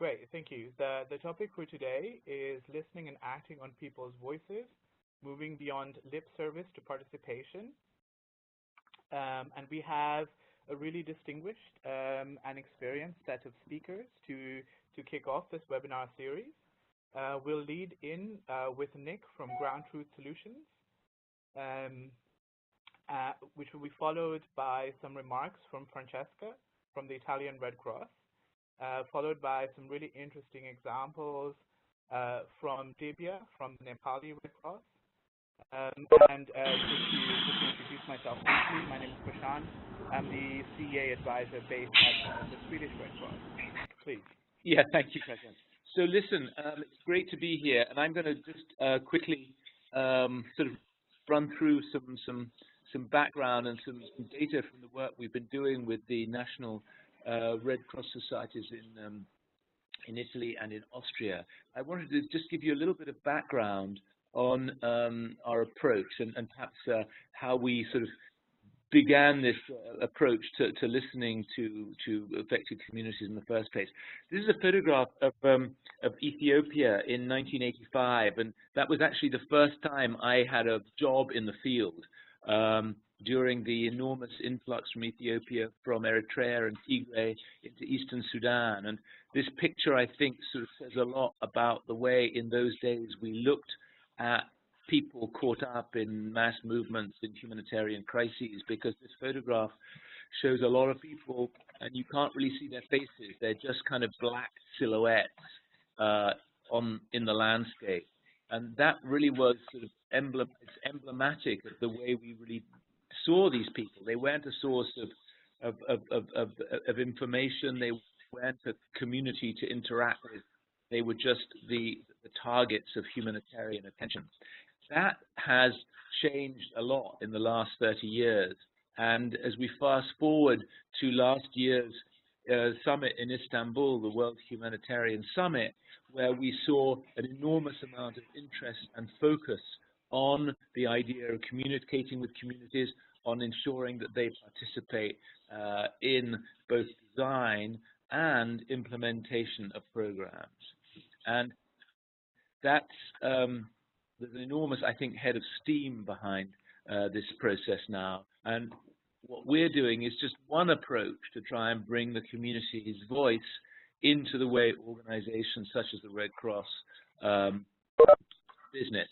Great, thank you. The topic for today is listening and acting on people's voices, moving beyond lip service to participation. And we have a really distinguished and experienced set of speakers to kick off this webinar series. We'll lead in with Nick from Ground Truth Solutions, which will be followed by some remarks from Francesca from the Italian Red Cross, followed by some really interesting examples from Divya from the Nepali Red Cross. And just to introduce myself briefly, my name is Prashant. I'm the CEA advisor based at the Swedish Red Cross. Please. Yeah, thank you, Prashant. So listen, it's great to be here, and I'm going to just quickly sort of run through some background and some data from the work we've been doing with the national Red Cross societies in Italy and in Austria. I wanted to just give you a little bit of background on our approach and perhaps how we sort of began this approach to listening to affected communities in the first place. This is a photograph of Ethiopia in 1985, and that was actually the first time I had a job in the field during the enormous influx from Ethiopia, from Eritrea and Tigray into eastern Sudan. And this picture, I think, sort of says a lot about the way in those days we looked at people caught up in mass movements in humanitarian crises, because this photograph shows a lot of people and you can't really see their faces. They're just kind of black silhouettes in the landscape. And that really was sort of emblematic of the way we really saw these people. They weren't a source of information. They weren't a community to interact with. They were just the targets of humanitarian attention. That has changed a lot in the last 30 years. And as we fast forward to last year's summit in Istanbul, the World Humanitarian Summit, where we saw an enormous amount of interest and focus on the idea of communicating with communities, on ensuring that they participate in both design and implementation of programs. And that's there's an enormous, I think, head of steam behind this process now. And what we're doing is just one approach to try and bring the community's voice into the way organizations such as the Red Cross business.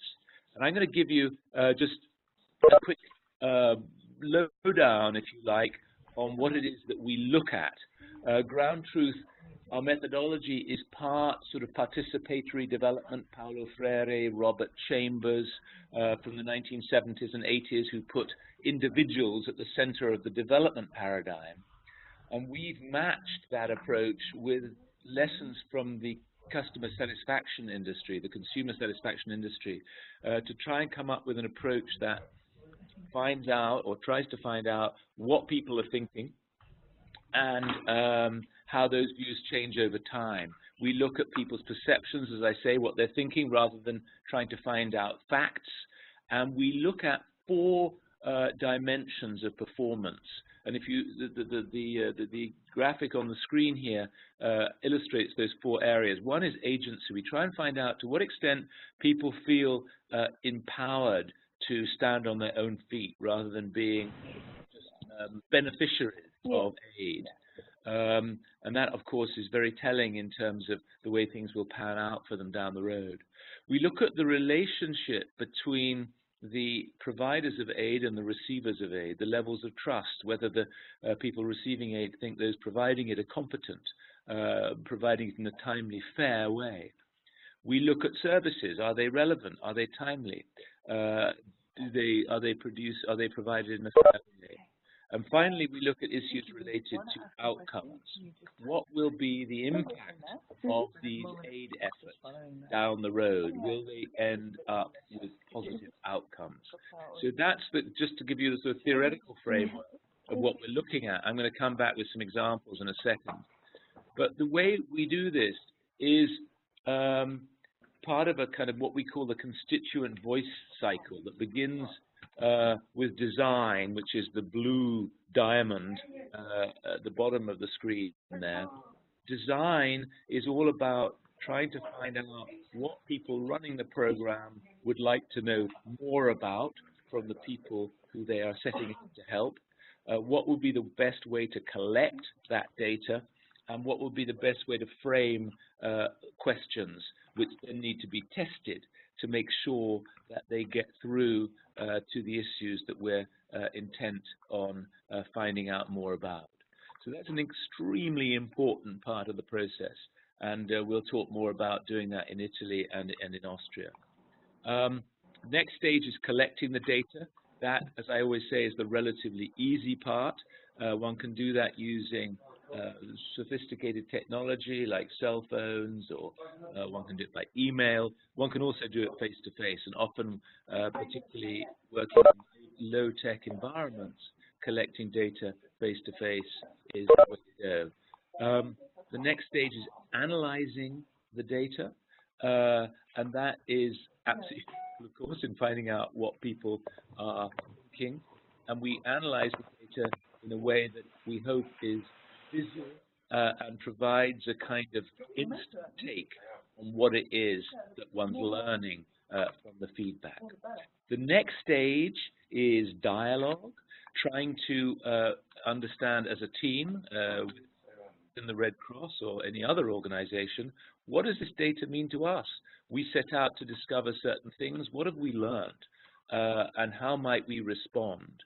And I'm going to give you just a quick lowdown, if you like, on what it is that we look at. Ground Truth, our methodology is part sort of participatory development. Paulo Freire, Robert Chambers from the 1970s and 80s, who put individuals at the center of the development paradigm. And we've matched that approach with lessons from the customer satisfaction industry, the consumer satisfaction industry, to try and come up with an approach that finds out or tries to find out what people are thinking and how those views change over time. We look at people's perceptions, as I say, what they're thinking, rather than trying to find out facts. And we look at 4 dimensions of performance. And if you, the graphic on the screen here illustrates those 4 areas. One is agency. We try and find out to what extent people feel empowered to stand on their own feet rather than being just beneficiaries of aid. And that, of course, is very telling in terms of the way things will pan out for them down the road. We look at the relationship between the providers of aid and the receivers of aid, the levels of trust, whether the people receiving aid think those providing it are competent, providing it in a timely, fair way. We look at services. Are they relevant? Are they timely? Are they provided in a fair way? And finally, we look at issues related to outcomes. What will be the impact of these aid efforts down the road? Will they end up with positive outcomes? So that's just to give you the sort of theoretical framework of what we're looking at. I'm going to come back with some examples in a second. But the way we do this is part of a kind of what we call the constituent voice cycle that begins with design, which is the blue diamond at the bottom of the screen there. design is all about trying to find out what people running the program would like to know more about from the people who they are setting out to help, what would be the best way to collect that data, and what would be the best way to frame questions which then need to be tested to make sure that they get through to the issues that we're intent on finding out more about. So that's an extremely important part of the process, and we'll talk more about doing that in Italy and in Austria. Next stage is collecting the data. That, as I always say, is the relatively easy part. One can do that using sophisticated technology like cell phones, or one can do it by email. One can also do it face-to-face, and often, particularly working in low-tech environments, collecting data face-to-face is the way to go. The next stage is analyzing the data, and that is absolutely, of course, in finding out what people are thinking. And we analyze the data in a way that we hope is visual and provides a kind of instant take on what it is that one's learning from the feedback. The next stage is dialogue, trying to understand as a team in the Red Cross or any other organization, what does this data mean to us? We set out to discover certain things. What have we learned? And how might we respond?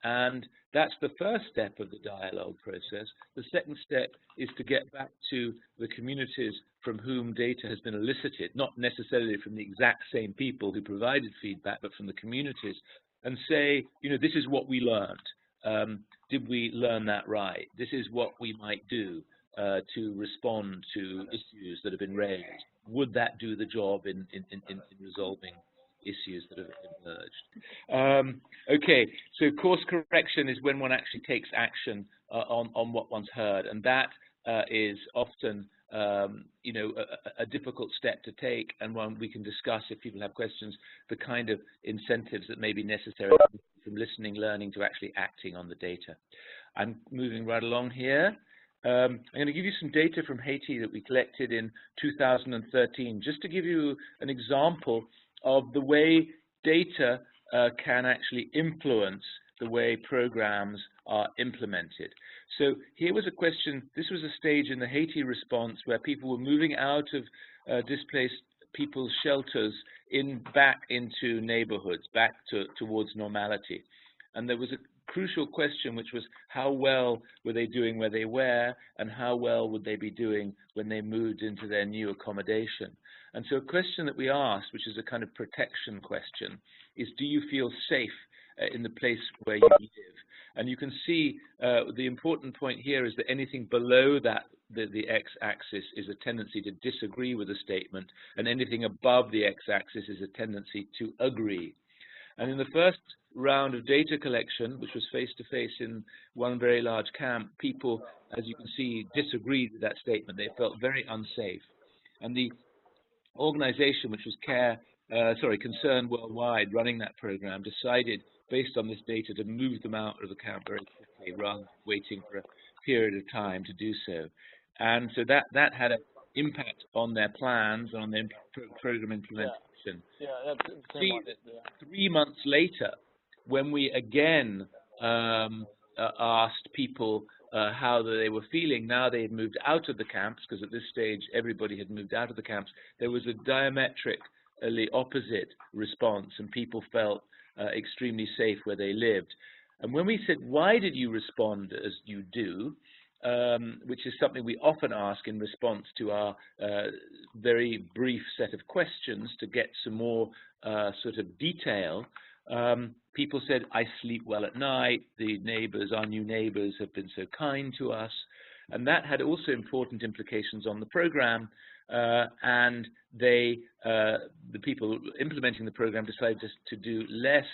And that's the first step of the dialogue process. The second step is to get back to the communities from whom data has been elicited, not necessarily from the exact same people who provided feedback, but from the communities, and say, you know, this is what we learned. Did we learn that right? This is what we might do to respond to issues that have been raised. Would that do the job in resolving issues that have emerged? Okay, so course correction is when one actually takes action on what one's heard, and that is often you know, a difficult step to take, and one we can discuss, if people have questions, the kind of incentives that may be necessary from listening, learning, to actually acting on the data. I'm moving right along here. I'm going to give you some data from Haiti that we collected in 2013, just to give you an example of the way data can actually influence the way programs are implemented. So here was a question. This was a stage in the Haiti response where people were moving out of displaced people's shelters back into neighborhoods, back towards normality. And there was a crucial question, which was how well were they doing where they were, and how well would they be doing when they moved into their new accommodation. And so a question that we asked, which is a kind of protection question, is do you feel safe in the place where you live? And you can see the important point here is that anything below that, the x-axis, is a tendency to disagree with a statement, and anything above the x-axis is a tendency to agree. And in the first round of data collection, which was face-to-face in one very large camp, people, as you can see, disagreed with that statement. They felt very unsafe. And the organization, which was Concern Worldwide, running that program, decided, based on this data, to move them out of the camp very quickly, rather than waiting for a period of time to do so. And so that had an impact on their plans and on their program implementation. Yeah, See, 3 months later, when we again asked people how they were feeling, now they had moved out of the camps, because at this stage everybody had moved out of the camps, there was a diametrically opposite response, and people felt extremely safe where they lived. And when we said, why did you respond as you do, which is something we often ask in response to our very brief set of questions to get some more sort of detail, people said, I sleep well at night, the neighbors, our new neighbors, have been so kind to us. And that had also important implications on the program, and the people implementing the program decided to do less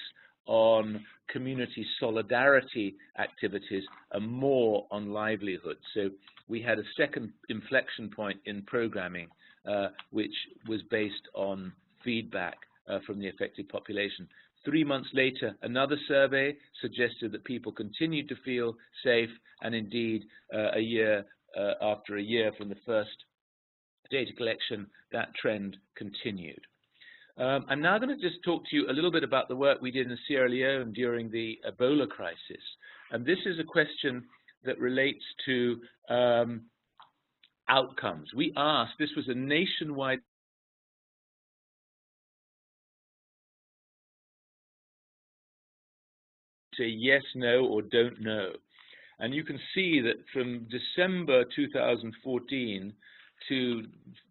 on community solidarity activities and more on livelihood. So we had a second inflection point in programming, which was based on feedback from the affected population. 3 months later, another survey suggested that people continued to feel safe, and indeed, a year after a year from the first data collection, that trend continued. I'm now going to just talk to you a little bit about the work we did in Sierra Leone during the Ebola crisis. And this is a question that relates to outcomes. We asked, this was a nationwide say yes, no, or don't know. And you can see that from December 2014 to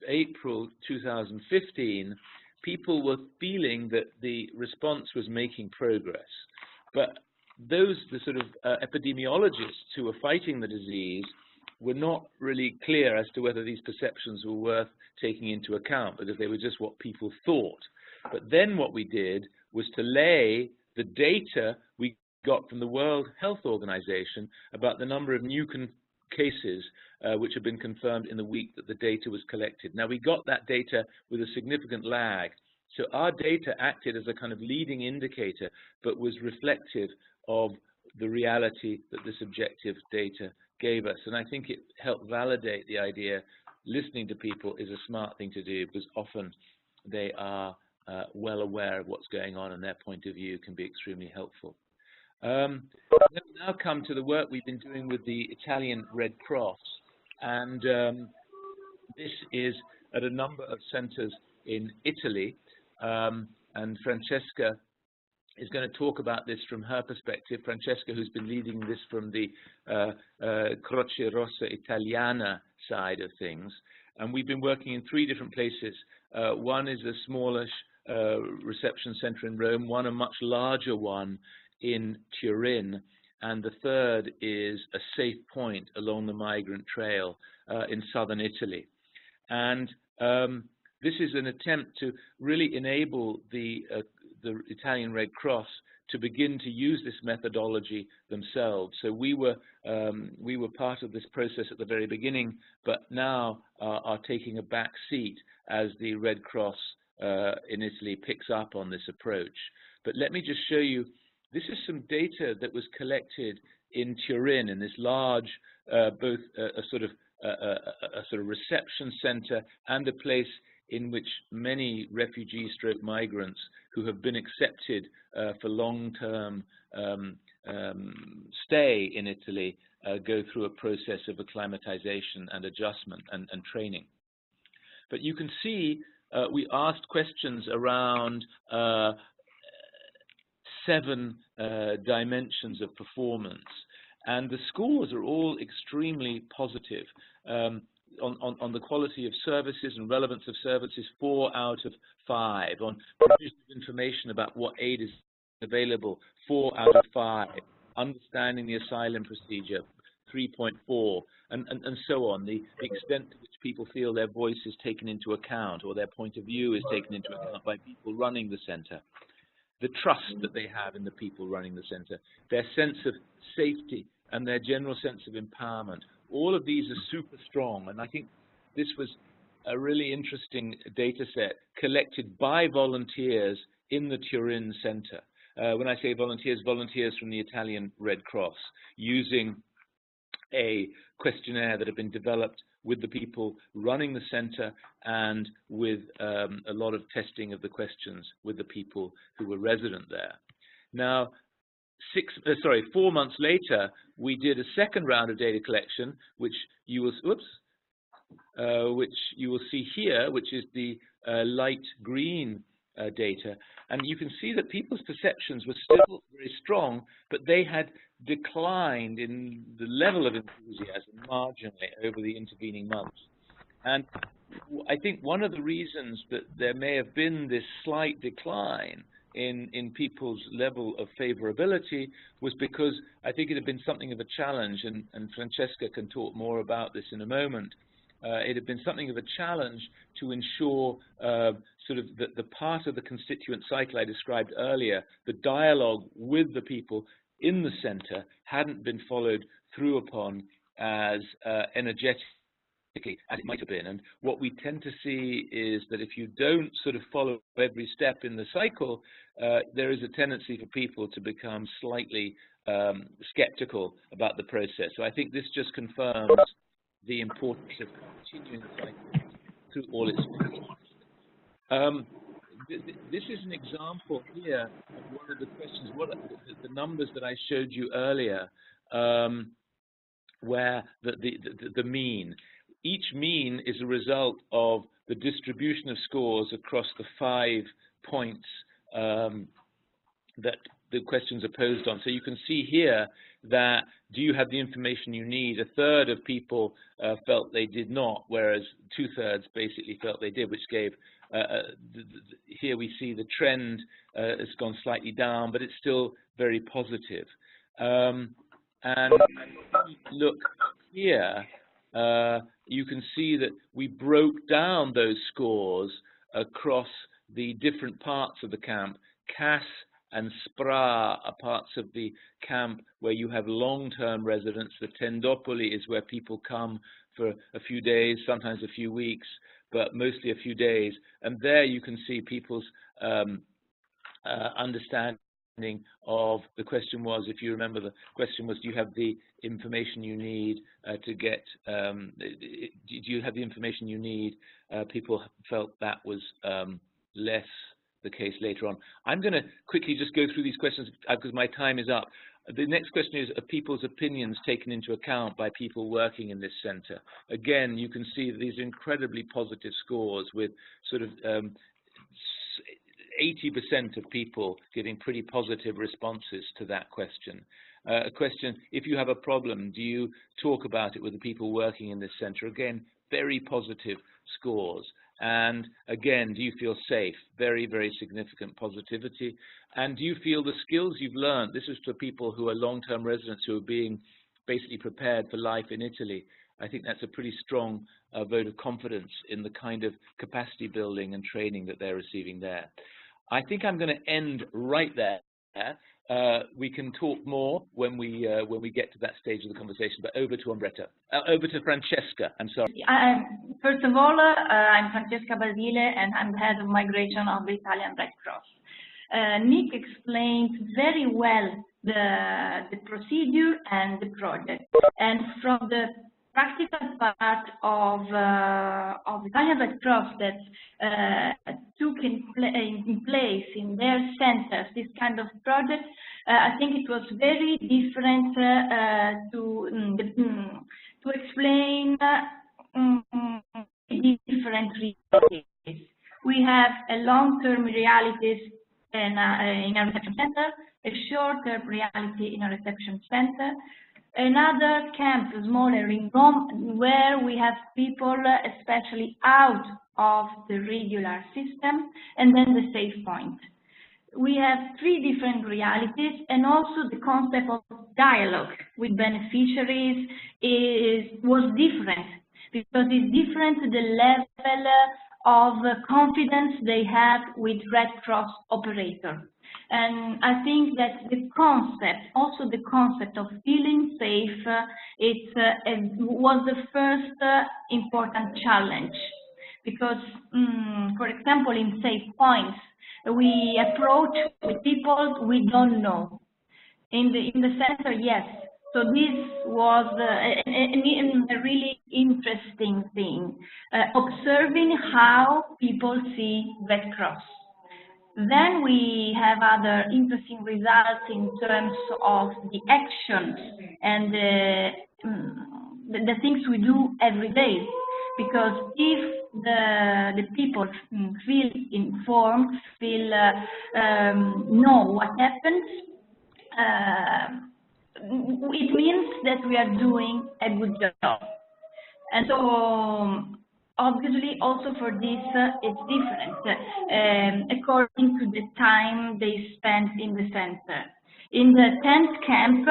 April 2015, people were feeling that the response was making progress. But the sort of epidemiologists who were fighting the disease were not really clear as to whether these perceptions were worth taking into account, because they were just what people thought. But then what we did was to lay the data we got from the World Health Organization about the number of new cases which have been confirmed in the week that the data was collected. Now, we got that data with a significant lag. So our data acted as a kind of leading indicator, but was reflective of the reality that this objective data gave us. And I think it helped validate the idea listening to people is a smart thing to do, because often they are well aware of what's going on, and their point of view can be extremely helpful. Let's now come to the work we've been doing with the Italian Red Cross. And this is at a number of centers in Italy. And Francesca is going to talk about this from her perspective. Francesca, who's been leading this from the Croce Rossa Italiana side of things. And we've been working in 3 different places. One is a smallish reception center in Rome, one a much larger one in Turin, and the third is a safe point along the migrant trail in southern Italy. And this is an attempt to really enable the Italian Red Cross to begin to use this methodology themselves. So we were part of this process at the very beginning, but now are taking a back seat as the Red Cross in Italy picks up on this approach. But let me just show you, this is some data that was collected in Turin, in this large, both a sort of reception center and a place in which many refugee/migrants who have been accepted for long-term stay in Italy go through a process of acclimatization and adjustment and training. But you can see we asked questions around 7 dimensions of performance, and the scores are all extremely positive. On the quality of services and relevance of services, 4 out of 5. On provision of information about what aid is available, 4 out of 5. Understanding the asylum procedure, 3.4, and so on. The extent to which people feel their voice is taken into account, or their point of view is taken into account by people running the center. The trust that they have in the people running the center, their sense of safety, and their general sense of empowerment. All of these are super strong, and I think this was a really interesting data set collected by volunteers in the Turin center. When I say volunteers, volunteers from the Italian Red Cross, using a questionnaire that had been developed with the people running the center and with a lot of testing of the questions with the people who were resident there. Now, 4 months later, we did a second round of data collection, which you will, which you will see here, which is the light green data. And you can see that people's perceptions were still very strong, but they had declined in the level of enthusiasm marginally over the intervening months. And I think one of the reasons that there may have been this slight decline in people's level of favorability was because I think it had been something of a challenge, and Francesca can talk more about this in a moment. It had been something of a challenge to ensure sort of the part of the constituent cycle I described earlier, the dialogue with the people in the center, hadn't been followed through upon as energetically as it might have been. And what we tend to see is that if you don't sort of follow every step in the cycle, there is a tendency for people to become slightly skeptical about the process. So I think this just confirms the importance of continuing the cycle through all its phases. This is an example here of one of the questions, the numbers that I showed you earlier, where the mean. Each mean is a result of the distribution of scores across the 5 points that the questions are posed on. So you can see here that, do you have the information you need? A third of people felt they did not, whereas 2/3 basically felt they did, which gave, here we see the trend has gone slightly down, but it's still very positive. And look here, you can see that we broke down those scores across the different parts of the camp. CAS and SPRA are parts of the camp where you have long-term residents. The Tendopoli is where people come for a few days, sometimes a few weeks, but mostly a few days. And there you can see people's understanding of the question was, if you remember, the question was, do you have the information you need to get, do you have the information you need? People felt that was less the case later on. I'm going to quickly just go through these questions because my time is up. The next question is, are people's opinions taken into account by people working in this center? Again, you can see these incredibly positive scores with sort of 80% of people giving pretty positive responses to that question. A question, if you have a problem, do you talk about it with the people working in this center? Again, very positive scores. And again, do you feel safe? Very, very significant positivity. And do you feel the skills you've learned? This is for people who are long-term residents who are being basically prepared for life in Italy. I think that's a pretty strong vote of confidence in the kind of capacity building and training that they're receiving there. I think I'm going to end right there. We can talk more when we get to that stage of the conversation, but over to Umberto. Over to Francesca, I'm sorry. First of all, I'm Francesca Basile, and I'm the head of migration of the Italian Red Cross. Nick explained very well the procedure and the project. And from the practical part of Italian Red Cross that took in place in their centers this kind of project, I think it was very different to explain different realities. We have a long-term realities in a reception center, a short-term reality in a reception center, another camp, smaller in Rome, where we have people especially out of the regular system, and then the safe point. We have 3 different realities, and also the concept of dialogue with beneficiaries was different, because it's different the level of confidence they have with Red Cross operator. And I think that the concept, also the concept of feeling safe, was the first important challenge. Because, for example, in safe points, we approach with people we don't know. In the center, yes. So this was a really interesting thing, observing how people see Red Cross. Then we have other interesting results in terms of the actions and the things we do every day. Because if the people feel informed, know what happens, it means that we are doing a good job. And so, obviously, also for this, it's different according to the time they spend in the center. In the tent camp,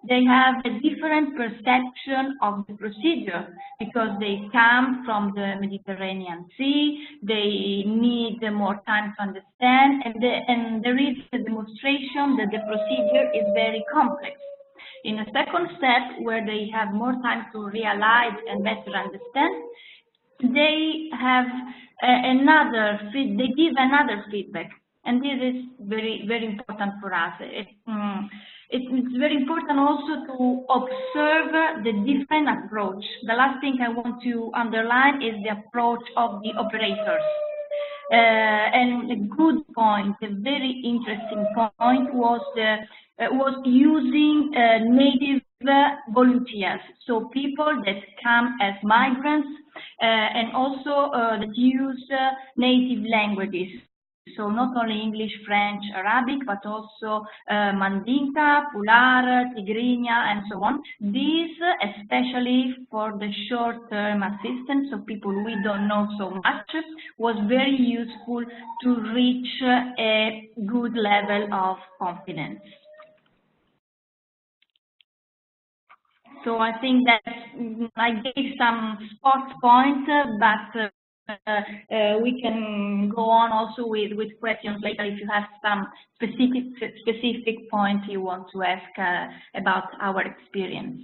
they have a different perception of the procedure because they come from the Mediterranean Sea, they need more time to understand, and there is a demonstration that the procedure is very complex. In a second step, where they have more time to realize and better understand, they have they give another feedback. And this is very, very important for us. it's very important also to observe the different approach. The last thing I want to underline is the approach of the operators. And a good point, a very interesting point, was using native volunteers, so people that come as migrants and also that use native languages. So not only English, French, Arabic, but also Mandinka, Pular, Tigrinya, and so on. This, especially for the short-term assistance, so people we don't know so much, was very useful to reach a good level of confidence. So I think that I gave some spot points, but we can go on also with questions later if you have some specific points you want to ask about our experience.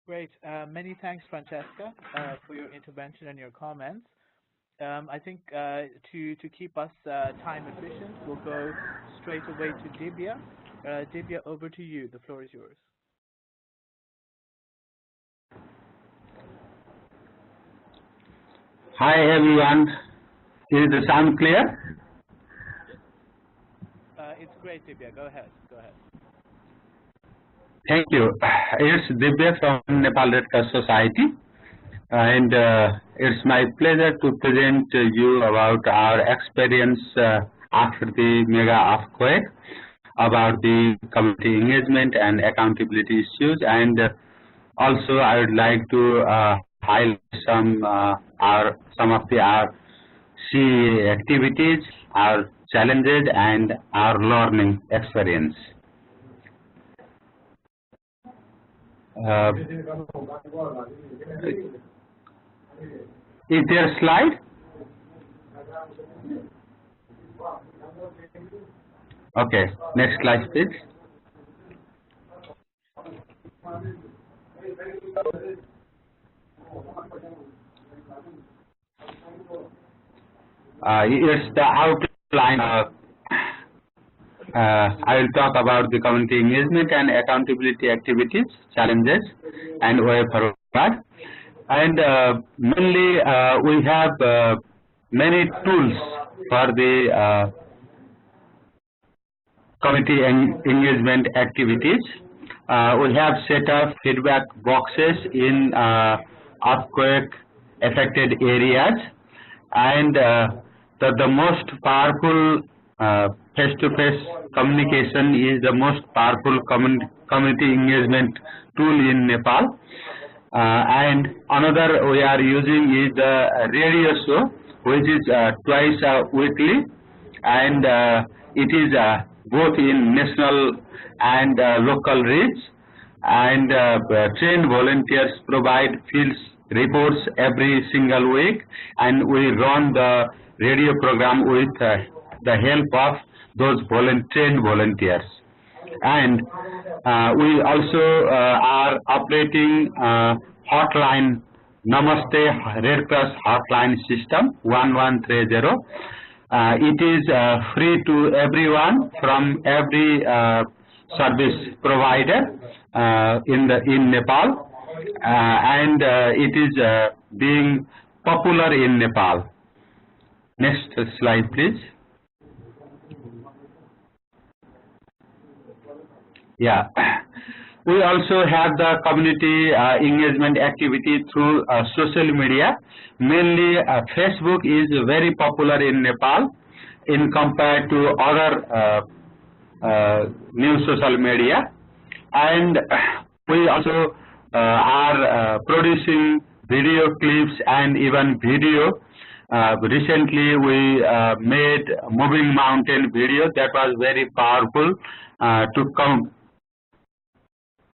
Great. Many thanks, Francesca, for your intervention and your comments. I think to keep us time efficient, we'll go straight away to Dibya. Dibya, over to you. The floor is yours. Hi everyone, is the sound clear? It's great, Dibya. Go ahead. Thank you. It's Dibya from Nepal Red Cross Society, and it's my pleasure to present you about our experience after the mega earthquake, about the community engagement and accountability issues, and also I would like to highlight some of our CE activities, our challenges, and our learning experience. Is there a slide? Okay, next slide, please. Here's the outline. I will talk about the community engagement and accountability activities, challenges, and way forward. And mainly, we have many tools for the community engagement activities. We have set up feedback boxes in earthquake affected areas, and the most powerful face-to-face communication is the most powerful community engagement tool in Nepal. And another we are using is the radio show, which is twice weekly, and it is both in national and local reach, and trained volunteers provide field reports every single week, and we run the radio program with the help of those trained volunteers. And we also are operating hotline, Namaste Red Cross hotline system 1130. It is free to everyone from every service provider in Nepal, and it is being popular in Nepal. Next slide, please. Yeah, we also have the community engagement activity through social media. Mainly, Facebook is very popular in Nepal in compared to other new social media, and we also are producing video clips and even video. Recently, we made moving mountain video that was very powerful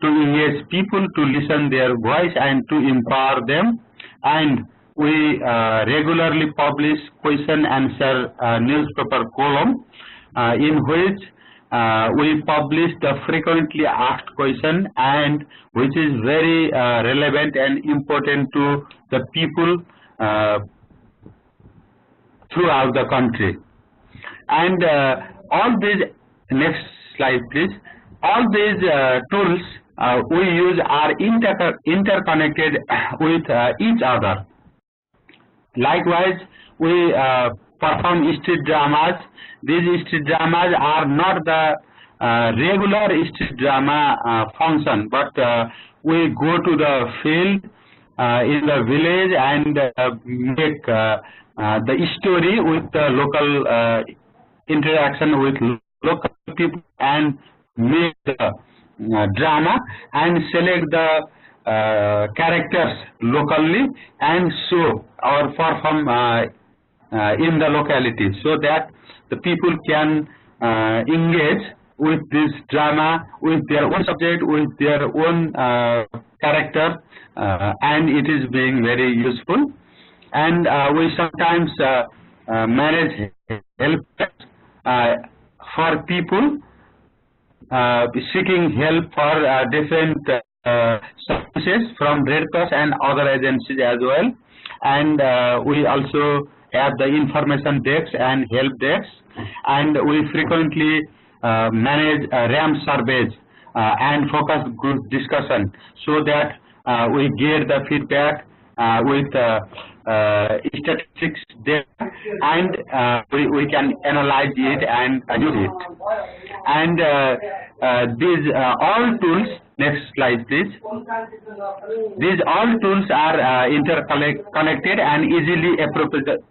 to engage people, to listen their voice and to empower them. And we regularly publish question answer newspaper column in which we publish the frequently asked question, and which is very relevant and important to the people throughout the country. And all these, next slide please, all these tools we use are interconnected with each other. Likewise, we perform street dramas. These street dramas are not the regular street drama function, but we go to the field in the village and make the story with the local interaction with local people and make the drama and select the characters locally and show or perform in the locality, so that the people can engage with this drama, with their own subject, with their own character, and it is being very useful. And we sometimes manage help for people seeking help for different services from Red Cross and other agencies as well. And we also have the information desks and help desks, and we frequently manage RAM surveys and focus group discussion, so that we get the feedback with statistics data, and we can analyze it and use it. And these all tools, next slide please, these all tools are interconnected and easily appropriable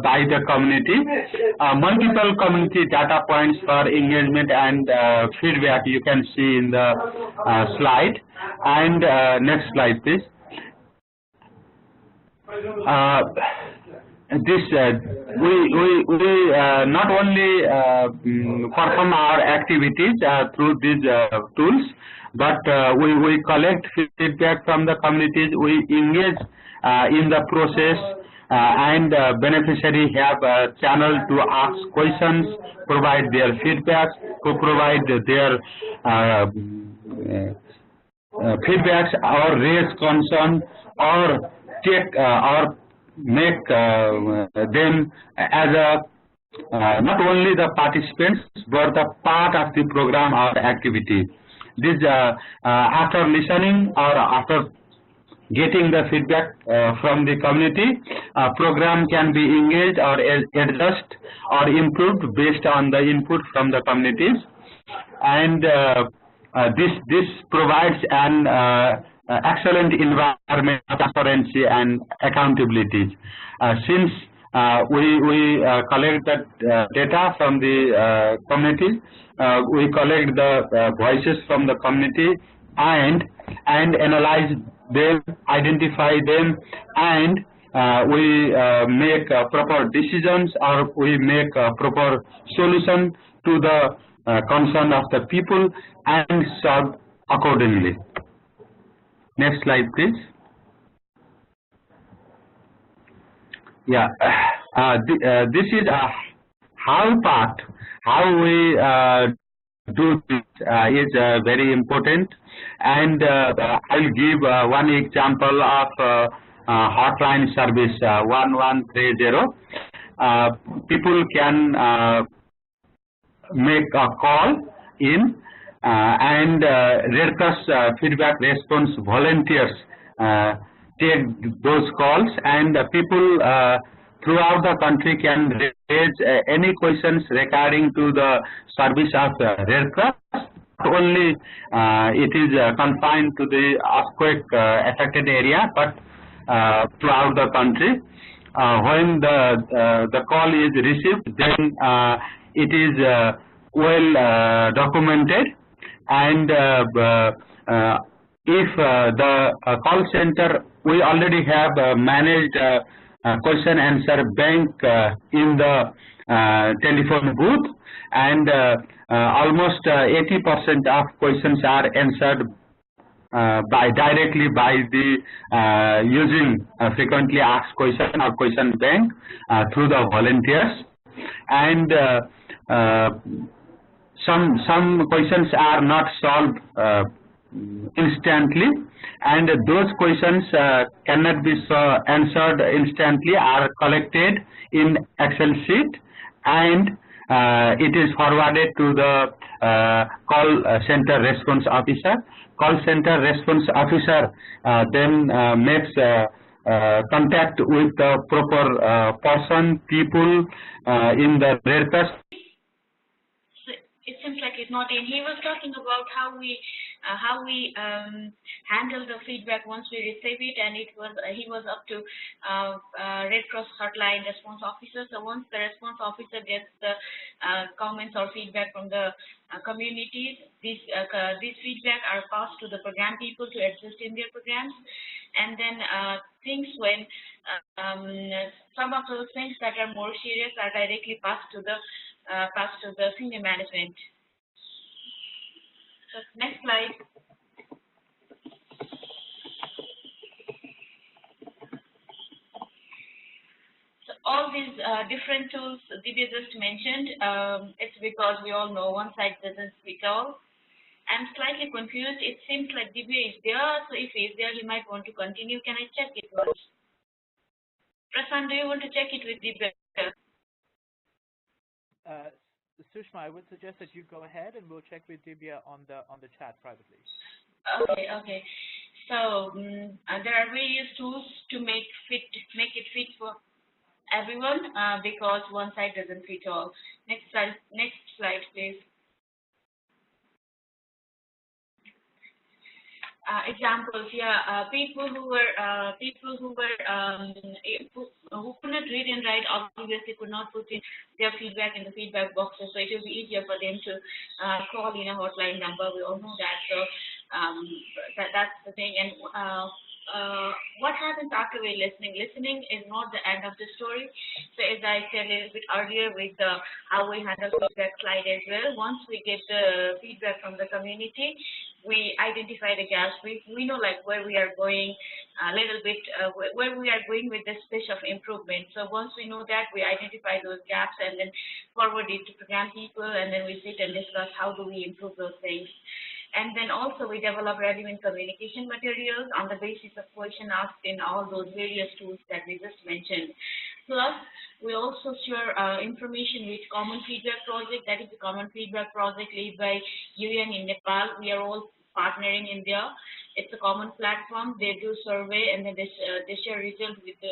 by the community. Multiple community data points for engagement and feedback you can see in the slide. And next slide please. This we not only perform our activities through these tools, but we collect feedback from the communities, we engage in the process, and beneficiaries have a channel to ask questions, provide their feedback, to provide their feedbacks or raise concern or take or make them as a not only the participants but the part of the program or activity. This after listening or after getting the feedback from the community, program can be engaged or adjust or improved based on the input from the communities. And this provides an excellent environment of transparency and accountability. Since we collect the data from the community, we collect the voices from the community and analyze them, identify them, and we make proper decisions, or we make a proper solution to the concern of the people and solve accordingly. Next slide please. Yeah, this is a how part, how we do this is very important, and I'll give one example of hotline service 1130. People can make a call in, and Red Cross feedback response volunteers take those calls, and people throughout the country can raise any questions regarding to the service of Red Cross. Not only it is confined to the earthquake affected area, but throughout the country. When the call is received, then it is well documented, and if the call center, we already have managed question answer bank in the telephone booth, and almost 80% of questions are answered directly by the using frequently asked question or question bank through the volunteers. And some questions are not solved instantly, and those questions cannot be answered instantly, are collected in Excel sheet, and it is forwarded to the call center response officer. Call center response officer then makes contact with the proper person, people in the Red Cross. It seems like he's not in. He was talking about how we handle the feedback once we receive it, and he was up to Red Cross hotline response officer. So once the response officer gets the comments or feedback from the communities, these feedback are passed to the program people to adjust in their programs, and then things when some of those things that are more serious are directly passed to the senior management. So next slide. So all these different tools Divya just mentioned, it's because we all know one size doesn't fit all. I'm slightly confused. It seems like Divya is there, so if he's there, he might want to continue. Can I check it once? Prasan, do you want to check it with Divya? Sushma, I would suggest that you go ahead and we'll check with Divya on the chat privately. Okay. So there are various tools to make it fit for everyone because one side doesn't fit all. Next slide, please. Examples, people who could not read and write obviously could not put in their feedback in the feedback boxes, so it will be easier for them to call in a hotline number. We all know that, so that's the thing. And what happens after we're listening? Listening is not the end of the story. So as I said a little bit earlier with how we handle feedback slide as well, once we get the feedback from the community, we identify the gaps. We know like where we are going a little bit, where we are going with the space of improvement. So once we know that, we identify those gaps and then forward it to program people, and then we sit and discuss how do we improve those things. And then also we develop relevant communication materials on the basis of question asked in all those various tools that we just mentioned. Plus, we also share information with Common Feedback Project. That is the Common Feedback Project led by UN in Nepal. We are all partnering in there. It's a common platform. They do survey and then they share results with the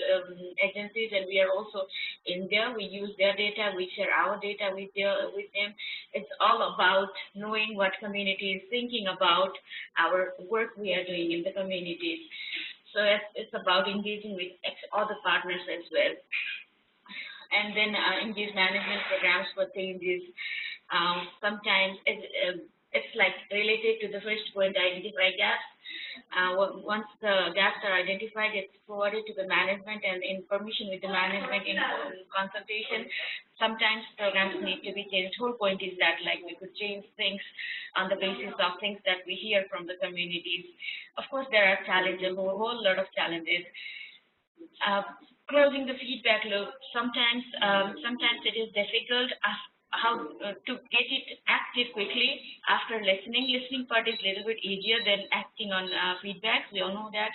agencies, and we are also in there. We use their data. We share our data with them. It's all about knowing what community is thinking about our work we are doing in the communities. So it's about engaging with other partners as well. And then engage management programs for changes. Sometimes it's like related to the first point, identify gaps. Once the gaps are identified, it's forwarded to the management and in permission with the management in consultation. Sometimes programs need to be changed. Whole point is that like we could change things on the basis of things that we hear from the communities. Of course, there are challenges, a whole lot of challenges. Closing the feedback loop. Sometimes it is difficult how to get it active quickly after listening. Listening part is a little bit easier than acting on feedback. We all know that.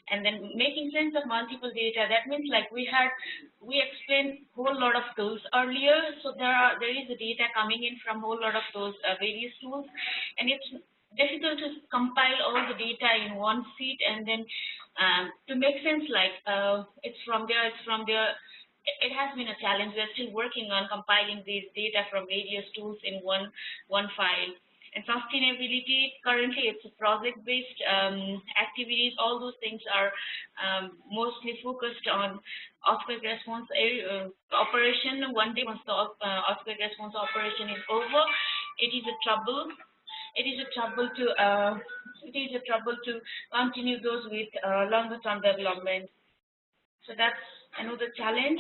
And then making sense of multiple data. That means like we explained whole lot of tools earlier. So there is a data coming in from whole lot of those various tools, and it's difficult to compile all the data in one sheet and then to make sense like it's from there. It has been a challenge. We're still working on compiling these data from various tools in one file. And sustainability, currently it's a project-based activities. All those things are mostly focused on earthquake response operation. One day once the earthquake response operation is over, it is a trouble. It is a trouble to continue those with longer-term development. So that's another challenge.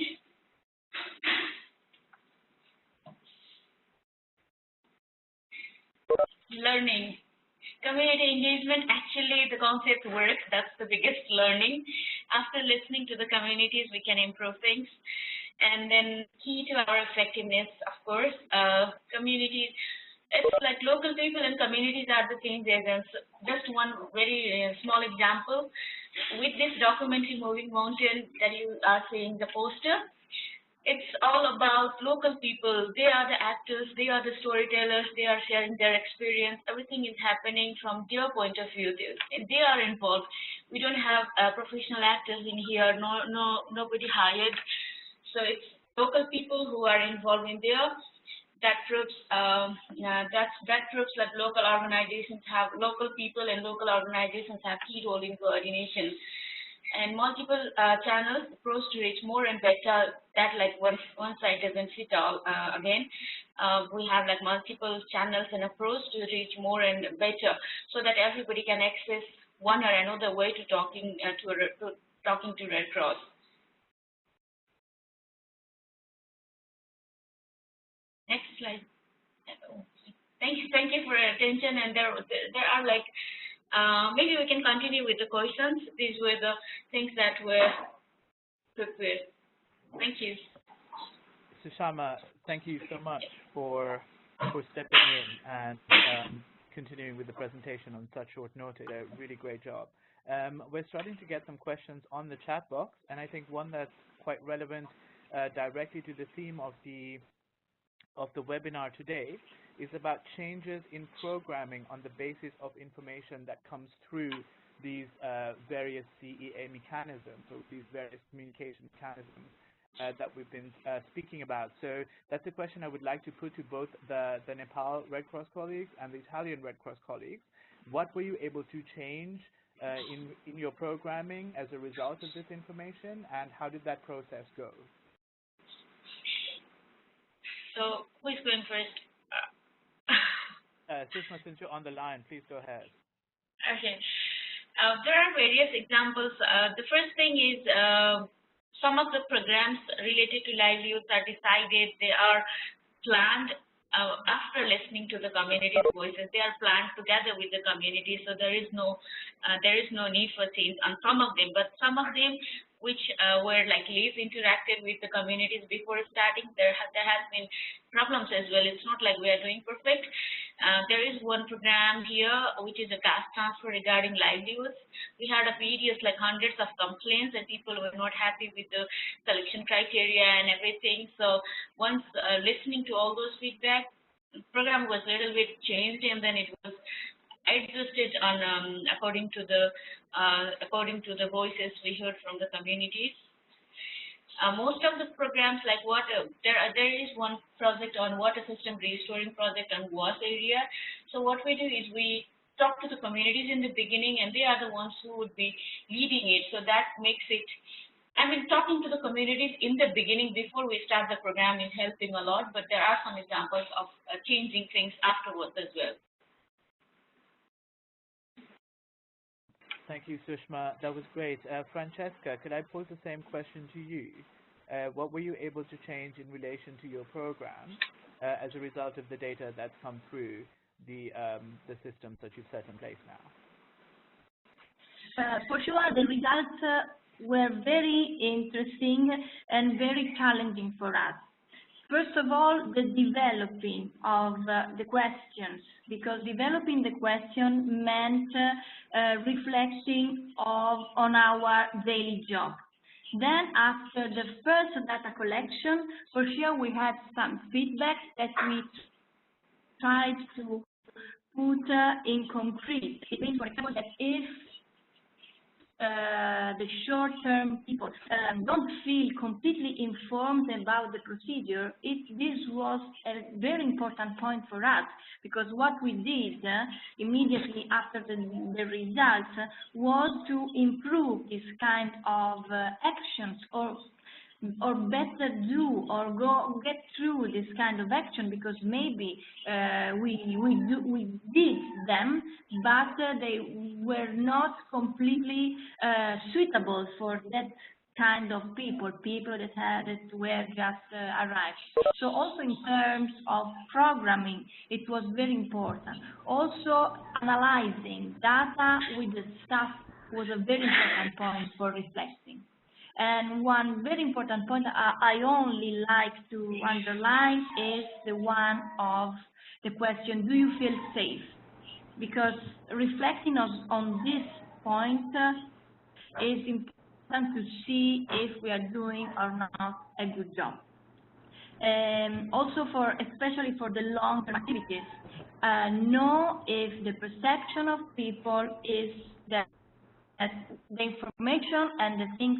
Learning. Community engagement, actually the concept works. That's the biggest learning. After listening to the communities, we can improve things. And then key to our effectiveness, of course, communities. It's like local people and communities are the change agents. Just one very small example. With this documentary Moving Mountain that you are seeing the poster, it's all about local people. They are the actors, they are the storytellers, they are sharing their experience. Everything is happening from their point of view. They are involved. We don't have professional actors in here, nobody hired. So it's local people who are involved in there. That proves that proves that local people and local organizations have key role in coordination. And multiple channels approach to reach more and better. That like one side doesn't fit all. Again, we have like multiple channels and approach to reach more and better, so that everybody can access one or another way to talking to Red Cross. Next slide. Thank you for your attention. And there are like maybe we can continue with the questions. These were the things that were prepared. Thank you. Sushama, thank you so much for stepping in and continuing with the presentation on such short notice. A really great job. We're starting to get some questions on the chat box, and I think one that's quite relevant directly to the theme of the webinar today is about changes in programming on the basis of information that comes through these various CEA mechanisms, or these various communication mechanisms that we've been speaking about. So that's a question I would like to put to both the Nepal Red Cross colleagues and the Italian Red Cross colleagues. What were you able to change in your programming as a result of this information, and how did that process go? So who is going first? Sushma, since you're on the line, please go ahead. Okay. There are various examples. The first thing is some of the programs related to livelihoods are decided. They are planned after listening to the community's voices. They are planned together with the community, so there is no need for change on some of them. But some of them which were like least interacted with the communities before starting, there has been problems as well. It's not like we are doing perfect. There is one program here which is a cash transfer regarding livelihoods. We had a period like hundreds of complaints, and people were not happy with the selection criteria and everything. So once listening to all those feedback, the program was a little bit changed, and then it was adjusted on according to the voices we heard from the communities. Most of the programs like water, there is one project on water system restoring project on WAS area. So what we do is we talk to the communities in the beginning, and they are the ones who would be leading it. So that makes it, I mean, talking to the communities in the beginning before we start the program is helping a lot, but there are some examples of changing things afterwards as well. Thank you, Sushma. That was great. Francesca, could I pose the same question to you? What were you able to change in relation to your program as a result of the data that's come through the systems that you've set in place now? For sure, the results were very interesting and very challenging for us. First of all, the developing of the questions, because developing the question meant reflecting on our daily job. Then, after the first data collection, for sure we had some feedback that we tried to put in concrete. It means, for example, that if the short-term people don't feel completely informed about the procedure, this was a very important point for us, because what we did immediately after the results was to improve this kind of actions, or better do or get through this kind of action, because maybe we did them, but they were not completely suitable for that kind of people that were just arrived. So also in terms of programming, it was very important. Also analyzing data with the staff was a very important point for reflecting. And one very important point I only like to underline is the one of the question, do you feel safe? Because reflecting on this point is important to see if we are doing or not a good job. Also, especially for the long-term activities, know if the perception of people is that the information and the things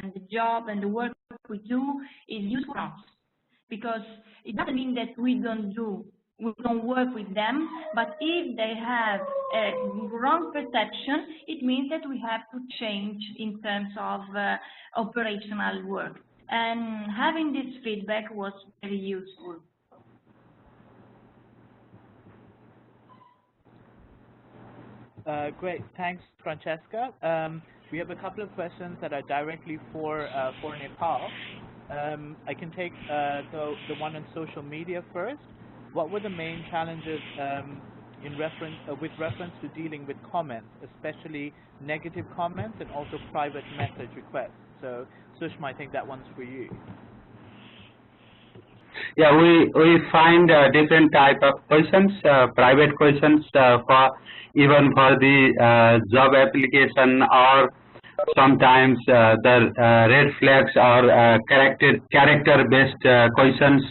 and the job and the work we do is useful for us. Because it doesn't mean that we don't work with them, but if they have a wrong perception, it means that we have to change in terms of operational work. And having this feedback was very useful. Great, thanks, Francesca. We have a couple of questions that are directly for Nepal. I can take the one on social media first. What were the main challenges with reference to dealing with comments, especially negative comments and also private message requests? So, Sushma, I think that one's for you. Yeah, we find different type of questions, private questions even for the job application, or sometimes the red flags or character-based questions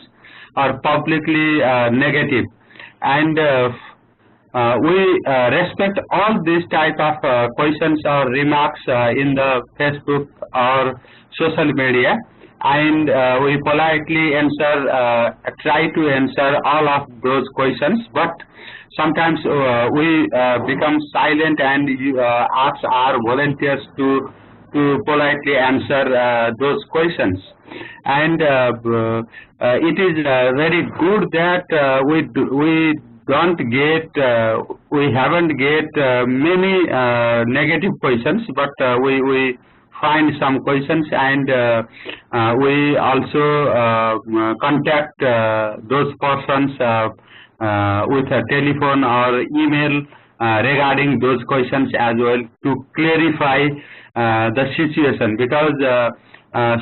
are publicly negative, and we respect all these type of questions or remarks in the Facebook or social media, and we politely try to answer all of those questions, but sometimes we become silent and ask our volunteers to politely answer those questions. And it is very good that we haven't get many negative questions, but we find some questions, and we also contact those persons with a telephone or email regarding those questions as well, to clarify the situation, because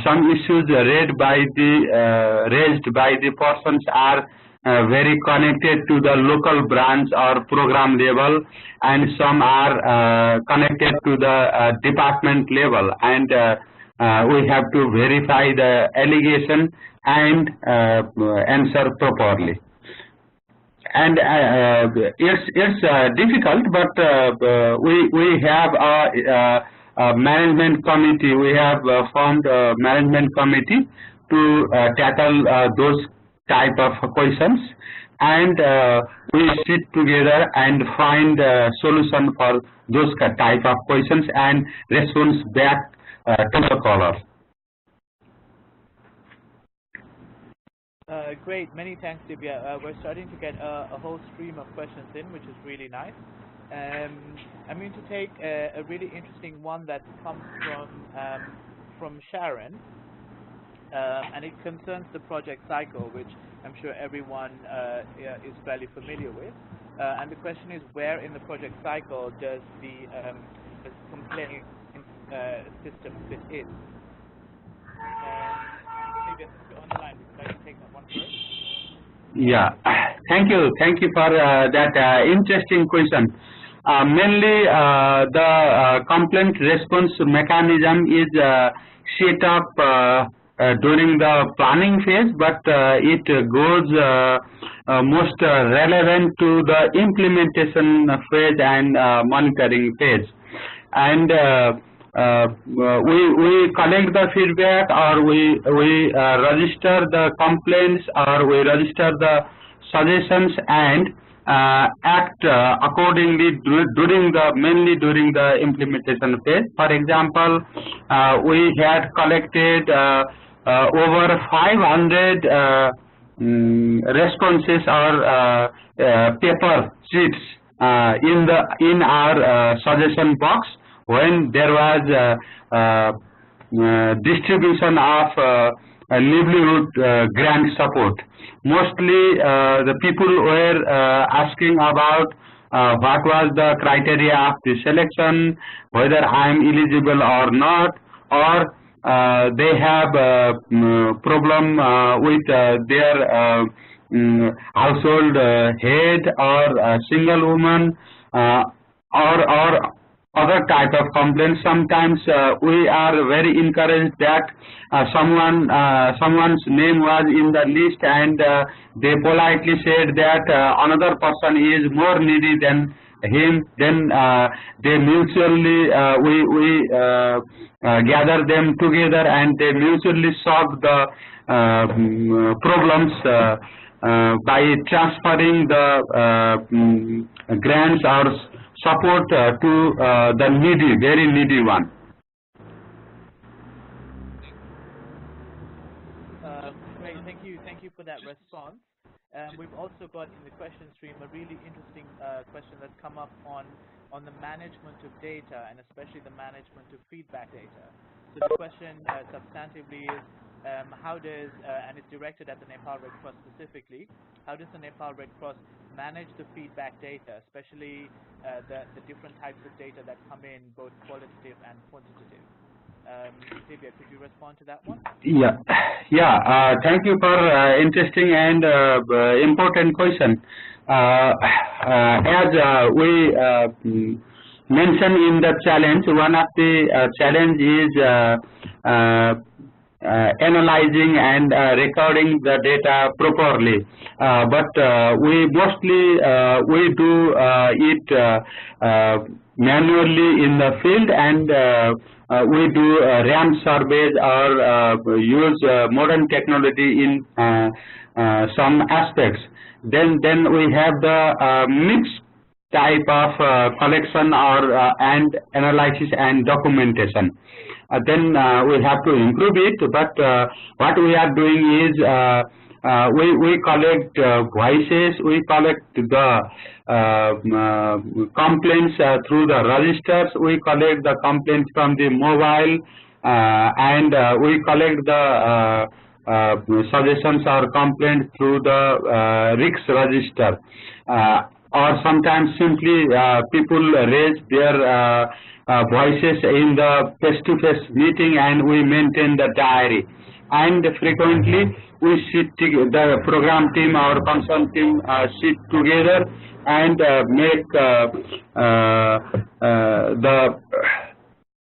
some issues raised by the persons are very connected to the local branch or program level, and some are connected to the department level, and we have to verify the allegation and answer properly. And it's difficult, but we have a management committee. We have formed a management committee to tackle those type of questions, and we sit together and find a solution for those type of questions and response back to the caller. Great, many thanks, Divya. We're starting to get a whole stream of questions in, which is really nice. I'm going to take a really interesting one that comes from Sharon, and it concerns the project cycle, which I'm sure everyone is fairly familiar with. And the question is, where in the project cycle does the complaint system fit in? Maybe you're on the line, because I can take that one first. Yeah, thank you for that interesting question. Mainly the complaint response mechanism is set up during the planning phase, but it goes most relevant to the implementation phase and monitoring phase. And we collect the feedback, or we register the complaints, or we register the suggestions, and act accordingly mainly during the implementation phase. For example, we had collected over 500 responses or paper sheets in our suggestion box when there was distribution of livelihood grant support. Mostly the people were asking about what was the criteria of the selection, whether I am eligible or not, or they have problem with their household head or single woman or other type of complaints. Sometimes we are very encouraged that someone's name was in the list and they politely said that another person is more needy than him. Then they mutually we gather them together and they mutually solve the problems by transferring the grants or support to the needy, very needy one. Great, thank you for that response. We've also got in the question stream a really interesting question that's come up on the management of data and especially the management of feedback data. So the question substantively is how does, and it's directed at the Nepal Red Cross specifically, how does the Nepal Red Cross manage the feedback data, especially the different types of data that come in, both qualitative and quantitative? Divya, could you respond to that one? Yeah. Thank you for interesting and important question. As we mentioned in the challenge, one of the challenge is analyzing and recording the data properly, but we mostly we do it manually in the field, and we do RAM surveys or use modern technology in some aspects. Then we have the mixed type of collection or and analysis and documentation. Then we have to improve it, but what we are doing is we collect voices, we collect the complaints through the registers, we collect the complaints from the mobile, and we collect the suggestions or complaints through the RICS register. Or sometimes simply people raise their voices in the face-to-face meeting and we maintain the diary. And frequently we sit the program team or consult team sit together and make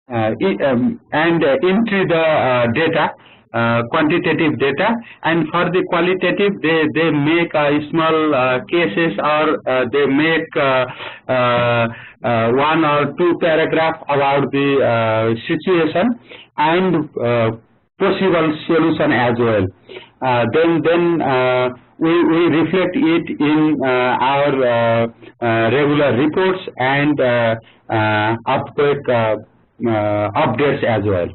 and entry the data, quantitative data, and for the qualitative they make small cases, or they make one or two paragraphs about the situation and possible solution as well. Then we reflect it in our regular reports and earthquake updates as well.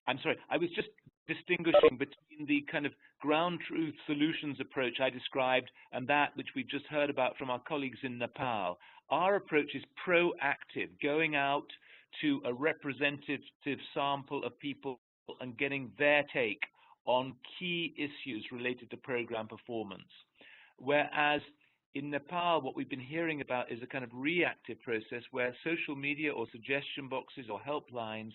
I'm sorry, I was just distinguishing between the kind of ground truth solutions approach I described and that which we've just heard about from our colleagues in Nepal. Our approach is proactive, going out to a representative sample of people and getting their take on key issues related to program performance. Whereas in Nepal, what we've been hearing about is a kind of reactive process where social media or suggestion boxes or helplines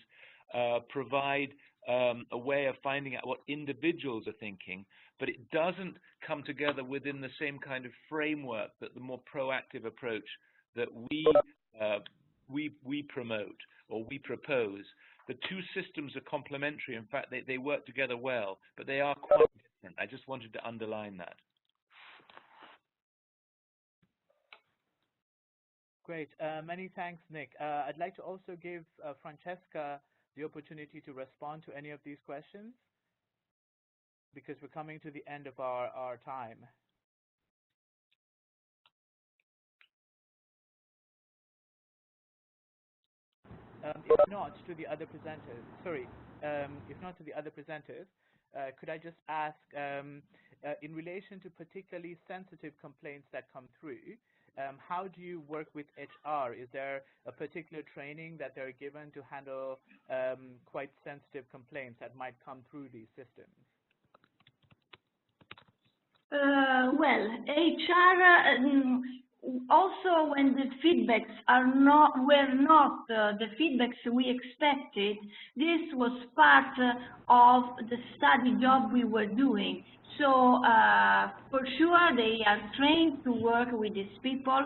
provide a way of finding out what individuals are thinking, but it doesn't come together within the same kind of framework that the more proactive approach that we promote or we propose. The two systems are complementary. In fact, they work together well, but they are quite different. I just wanted to underline that. Great. Many thanks, Nick. I'd like to also give Francesca the opportunity to respond to any of these questions, because we're coming to the end of our time. If not to the other presenters, could I just ask, in relation to particularly sensitive complaints that come through, how do you work with HR? Is there a particular training that they're given to handle quite sensitive complaints that might come through these systems? Well, HR, also when the feedbacks were not the feedbacks we expected, this was part of the study job we were doing. So for sure they are trained to work with these people,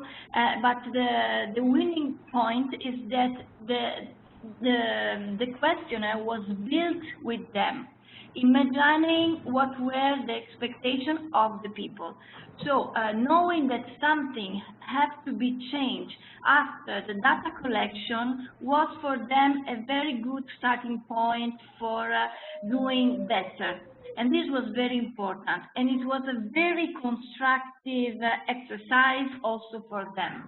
but the winning point is that the questionnaire was built with them, imagining what were the expectations of the people. So knowing that something had to be changed after the data collection was for them a very good starting point for doing better. And this was very important. And it was a very constructive exercise also for them.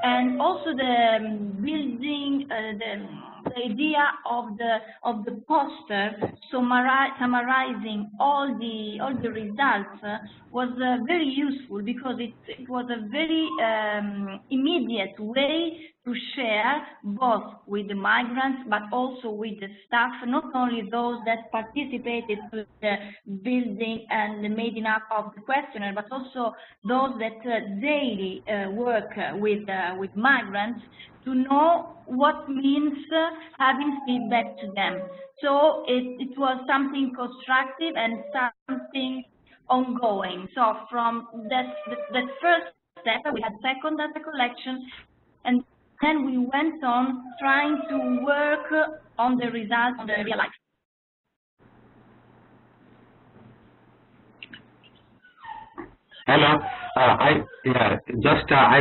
And also the building, the idea of the poster summarizing all the results was very useful, because it was a very immediate way to share both with the migrants but also with the staff, not only those that participated to the building and the making up of the questionnaire, but also those that daily work with migrants, to know what means having feedback to them. So it was something constructive and something ongoing. So from that first step, we had second data collection, and then we went on trying to work on the results on the real life. Hello. I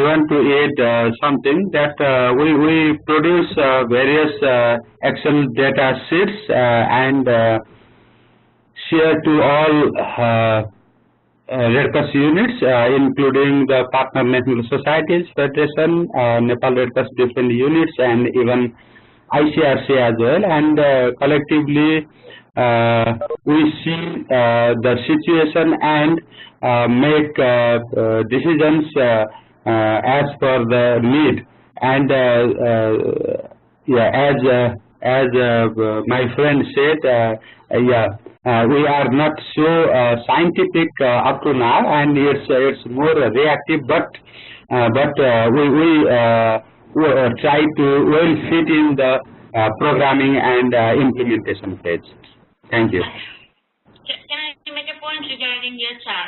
want to add something that we produce various Excel data sheets and share to all Red Cross units, including the partner national societies, Federation, Nepal Red Cross different units, and even ICRC as well. And collectively, we see the situation and make decisions as per the need. And as my friend said, we are not so scientific up to now, and it's more reactive. But we try to well fit in the programming and implementation phase. Thank you. Can I make a point regarding HR?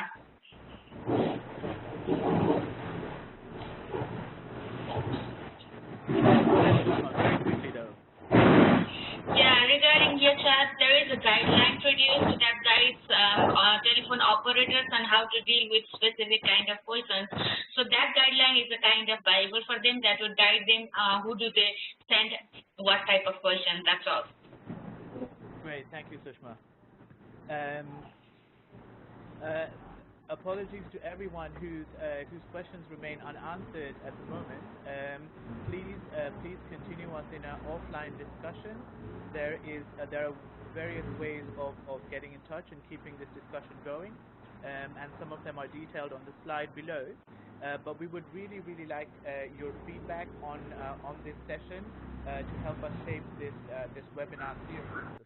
Yeah, regarding HR, there is a guideline produced that guides telephone operators on how to deal with specific kind of questions. So that guideline is a kind of Bible for them that would guide them who do they send what type of question. That's all. Great, thank you, Sushma. Apologies to everyone whose questions remain unanswered at the moment. Please continue us in our offline discussion. There are various ways of getting in touch and keeping this discussion going, and some of them are detailed on the slide below. But we would really like your feedback on this session to help us shape this webinar series.